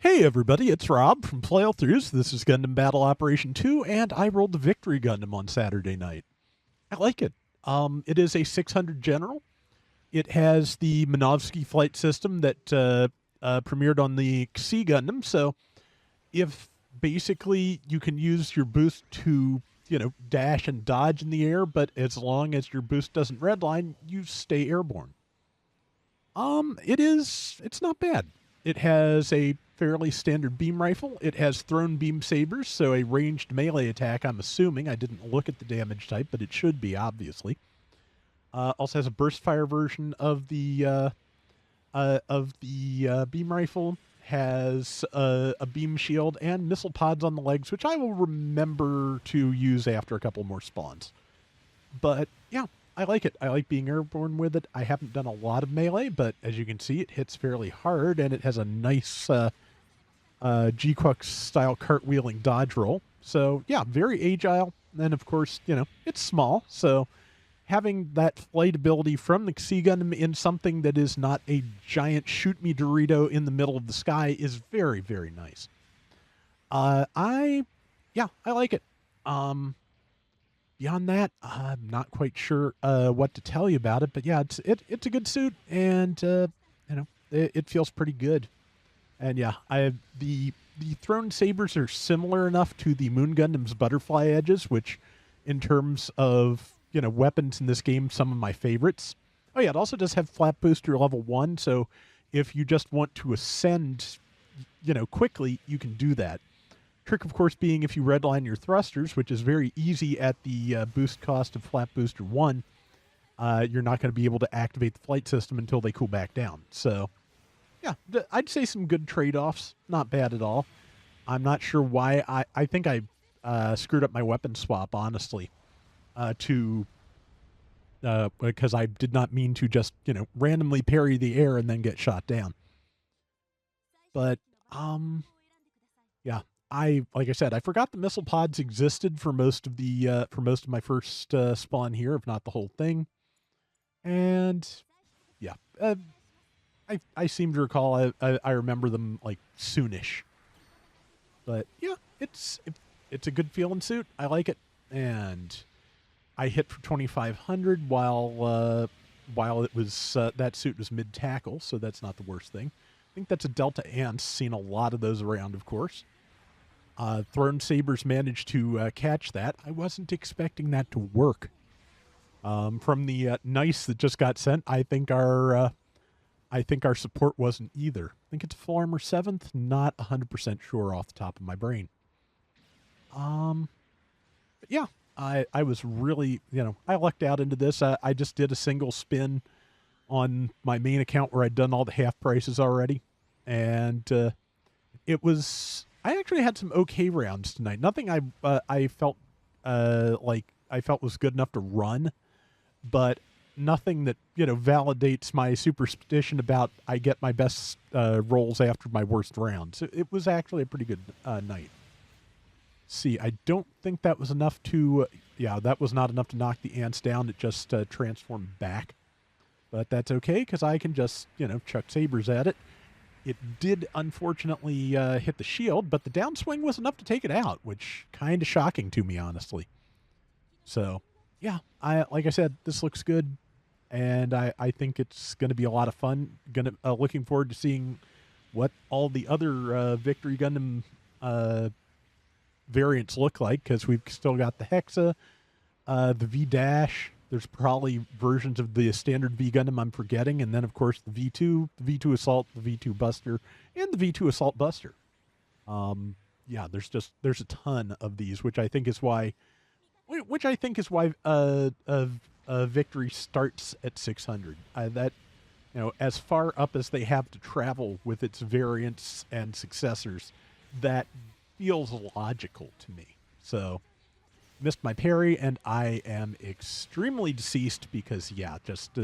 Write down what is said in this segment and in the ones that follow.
Hey everybody, it's Rob from Flailthroughs. This is Gundam Battle Operation 2, and I rolled the Victory Gundam on Saturday night. I like it. It is a 600 General. It has the Minovsky flight system that premiered on the C Gundam, so if basically you can use your boost to, dash and dodge in the air, but as long as your boost doesn't redline, you stay airborne. It's not bad. It has a fairly standard beam rifle. It has thrown beam sabers, so a ranged melee attack, I'm assuming. I didn't look at the damage type, but it should be, obviously. Also has a burst fire version of the beam rifle. Has a beam shield and missile pods on the legs, which I will remember to use after a couple more spawns. But yeah, I like it. I like being airborne with it. I haven't done a lot of melee, but as you can see, it hits fairly hard, and it has a nice G-Quux style cartwheeling dodge roll. So yeah, very agile. And of course, it's small, so having that flight ability from the Sea Gundam in something that is not a giant shoot me Dorito in the middle of the sky is very, very nice. I like it. Beyond that, I'm not quite sure what to tell you about it, but yeah, it's a good suit, and it feels pretty good. And yeah, the thrown sabers are similar enough to the Moon Gundam's butterfly edges, which, in terms of weapons in this game, some of my favorites. Oh yeah, it also does have flap booster level 1, so if you just want to ascend, quickly, you can do that. Trick, of course, being if you redline your thrusters, which is very easy at the boost cost of Flap Booster 1, you're not going to be able to activate the flight system until they cool back down. So, yeah, I'd say some good trade-offs. Not bad at all. I'm not sure why. I think I screwed up my weapon swap, honestly, because I did not mean to just, randomly parry the air and then get shot down. But, yeah, like I said, I forgot the missile pods existed for most of my first spawn here, if not the whole thing. And yeah, I seem to recall I remember them like soonish. But yeah, it's a good feeling suit. I like it, and I hit for 2,500 while it was that suit was mid tackle, so that's not the worst thing. I think that's a Delta Ant. Seen a lot of those around, of course. Thrown sabers managed to catch that. I wasn't expecting that to work. From the nice that just got sent, I think our support wasn't either. I think it's full armor 7th. Not 100% sure off the top of my brain. But yeah, I was really, I lucked out into this. I just did a single spin on my main account where I'd done all the half prices already, and it was. I actually had some okay rounds tonight. Nothing I felt was good enough to run, but nothing that validates my superstition about I get my best rolls after my worst rounds. It was actually a pretty good night. See, I don't think that was enough to. That was not enough to knock the ants down. It just transformed back, but that's okay because I can just chuck sabers at it. It did unfortunately hit the shield, but the downswing was enough to take it out, which kind of shocking to me, honestly. So, yeah, like I said, this looks good, and I think it's going to be a lot of fun. Looking forward to seeing what all the other Victory Gundam variants look like, because we've still got the Hexa, the V Dash. There's probably versions of the standard V Gundam I'm forgetting, and then of course the V2, the V2 Assault, the V2 Buster, and the V2 Assault Buster. There's a ton of these, which I think is why Victory starts at 600. As far up as they have to travel with its variants and successors, that feels logical to me. So. Missed my parry, and I am extremely deceased because, even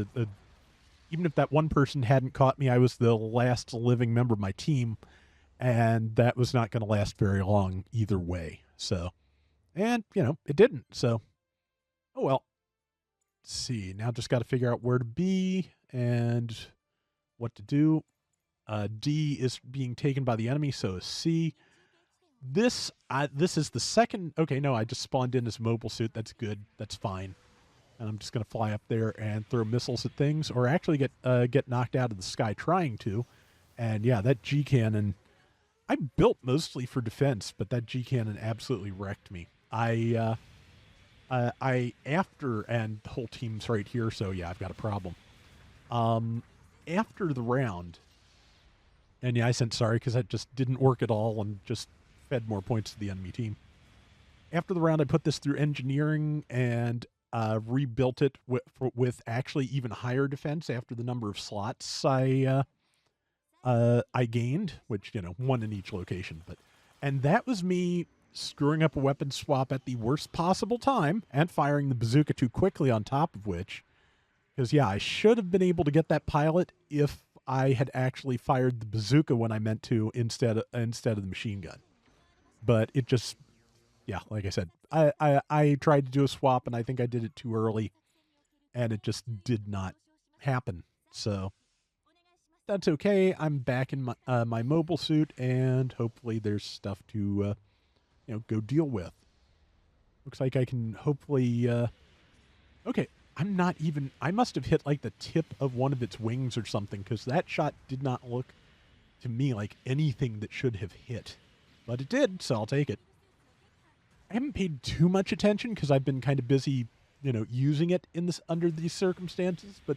if that one person hadn't caught me, I was the last living member of my team, and that was not going to last very long either way. So, and, it didn't. So, oh well. Let's see. Now just got to figure out where to be and what to do. D is being taken by the enemy, so is C. This is the second. Okay, no, I just spawned in this mobile suit. That's good. That's fine. And I'm just gonna fly up there and throw missiles at things, or actually get knocked out of the sky trying to. And yeah, that G cannon. I built mostly for defense, but that G cannon absolutely wrecked me. I after and the whole team's right here, so yeah, I've got a problem. Um, After the round, and yeah, I sent sorry because that just didn't work at all and just fed more points to the enemy team. After the round, I put this through engineering and rebuilt it with actually even higher defense after the number of slots I gained, which one in each location. And that was me screwing up a weapon swap at the worst possible time and firing the bazooka too quickly. On top of which, because yeah, I should have been able to get that pilot if I had actually fired the bazooka when I meant to instead of the machine gun. But it just, yeah, like I said, I tried to do a swap and I think I did it too early, and it just did not happen. So that's okay. I'm back in my mobile suit, and hopefully there's stuff to go deal with. Looks like I can hopefully. Okay, I'm not even. I must have hit like the tip of one of its wings or something, because that shot did not look to me like anything that should have hit, but it did. So I'll take it. I haven't paid too much attention because I've been kind of busy, using it in this under these circumstances. But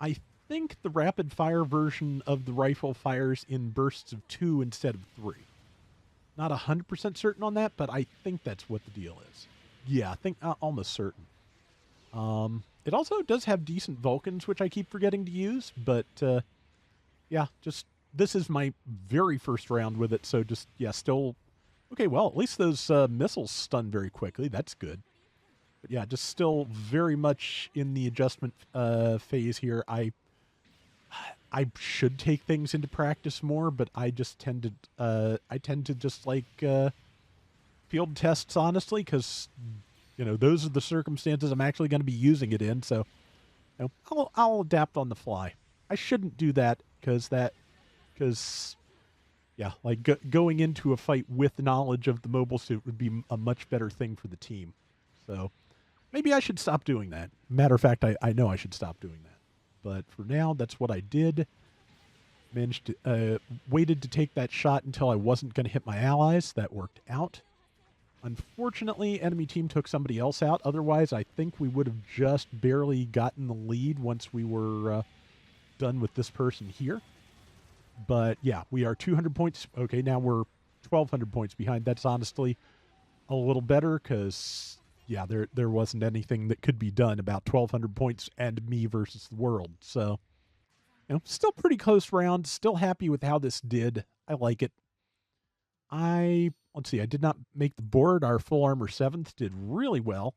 I think the rapid fire version of the rifle fires in bursts of 2 instead of 3. Not 100% certain on that, but I think that's what the deal is. Yeah, I think almost certain. It also does have decent Vulcans, which I keep forgetting to use, but yeah, just this is my very first round with it, so just yeah, still okay. Well, at least those missiles stun very quickly. That's good. But yeah, just still very much in the adjustment phase here. I should take things into practice more, but I just tend to just like field tests honestly, because those are the circumstances I'm actually going to be using it in. So I'll adapt on the fly. I shouldn't do that because yeah, like going into a fight with knowledge of the mobile suit would be a much better thing for the team. So maybe I should stop doing that. Matter of fact, I know I should stop doing that. But for now, that's what I did. Managed to waited to take that shot until I wasn't going to hit my allies. That worked out. Unfortunately, enemy team took somebody else out. Otherwise, I think we would have just barely gotten the lead once we were done with this person here. But yeah, we are 200 points. Okay, now we're 1,200 points behind. That's honestly a little better because, yeah, there wasn't anything that could be done about 1,200 points and me versus the world. So, still pretty close round. Still happy with how this did. I like it. Let's see, I did not make the board. Our full armor 7th did really well.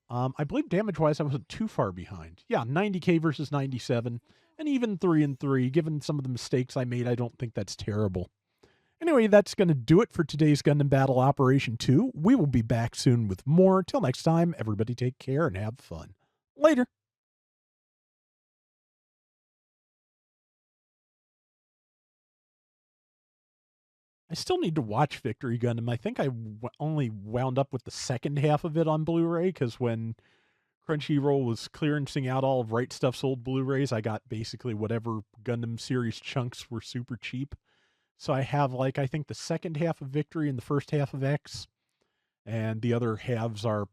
I believe damage-wise, I wasn't too far behind. Yeah, 90k versus 97, and even 3 and 3. Given some of the mistakes I made, I don't think that's terrible. Anyway, that's going to do it for today's Gundam Battle Operation 2. We will be back soon with more. Till next time, everybody take care and have fun. Later. I still need to watch Victory Gundam. I think I only wound up with the second half of it on Blu-ray, because when Crunchyroll was clearancing out all of Right Stuff's old Blu-rays, I got basically whatever Gundam series chunks were super cheap. So I have, like, I think the second half of Victory and the first half of X, and the other halves are,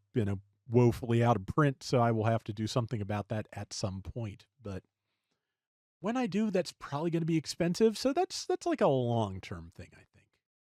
woefully out of print, so I will have to do something about that at some point. But when I do, that's probably going to be expensive, so that's like a long-term thing, I think.